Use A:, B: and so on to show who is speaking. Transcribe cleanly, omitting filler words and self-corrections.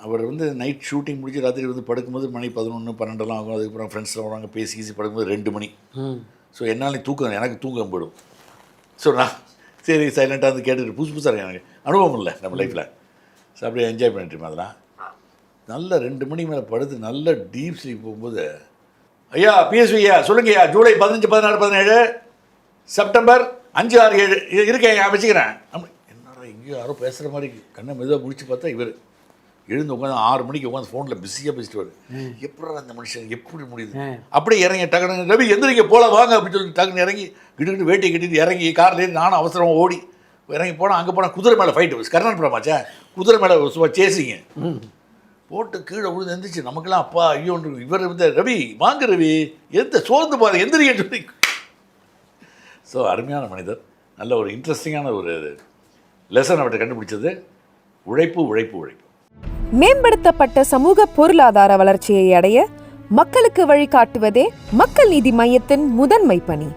A: அவர் வந்து night shooting முடிச்சு ராத்திரி வந்து படுக்கும்போது மணி 11, 12 ஆகும். அதுக்கப்புறம் ஃப்ரெண்ட்ஸ்லாம் வருவாங்க, பேசி படுக்கும்போது 2 மணி. ஸோ என்னால் தூக்கம், எனக்கு தூக்கம் போயிடும். ஸோ நான் சரி சைலண்ட்டாக வந்து கேட்டுட்டு புதுசாக இருக்கு, எனக்கு அனுபவம் இல்லை நம்ம லைஃப்பில். ஸோ அப்படியே என்ஜாய் பண்ணிட்டு அதெல்லாம் நல்ல 2 மணி மேலே படுத்து நல்ல டீப் ஸ்லீப் போகும்போது, ஐயா பிஎஸ்வி ஐயா சொல்லுங்க ஐயா, ஜூலை 15, 16, 17, செப்டம்பர் 5, 6, 7 இருக்கேன் ஐயா வச்சுக்கிறேன். என்னடா எங்கேயோ யாரோ பேசுகிற மாதிரி கண்ணை மெதுவாக முடிச்சு பார்த்தா இவர் எழுந்து உட்காந்து 6 மணிக்கு உட்காந்து ஃபோனில் பிஸியாக பேசிட்டு வருது. எப்படி அந்த மனுஷன் எப்படி முடியுது? அப்படியே இறங்கி டக்குனு ரவி எந்திரிக்க போல வாங்க அப்படின்னு சொல்லி டக்குன்னு இறங்கி கிட்டு வேட்டியை கட்டிட்டு இறங்கி கார்லேருந்து நானும் அவசரமாக ஓடி இறங்கி போனால் அங்கே போனால் குதிரை மேலே ஃபைட்டு, கர்ணன் படமாச்சா, குதிரை மேலே சும்மா சேசிங்க போட்டு கீழே விழுந்து எந்திரிச்சு நமக்கெல்லாம் அப்பா ஐயோ இவர் வந்து ரவி வாங்க ரவி எந்த சோர்ந்து பாரு எந்திரிக்கன்னு சொல்லி. ஸோ அருமையான மனிதர், நல்ல ஒரு இன்ட்ரெஸ்டிங்கான ஒரு லெசன் அவர்கிட்ட கண்டுபிடிச்சது உழைப்பு உழைப்பு உழைப்பு.
B: மேம்படுத்தப்பட்ட சமூக பொருளாதார வளர்ச்சியை அடைய மக்களுக்கு வழிகாட்டுவதே மக்கள் நீதி மையத்தின் முதன்மை பணி.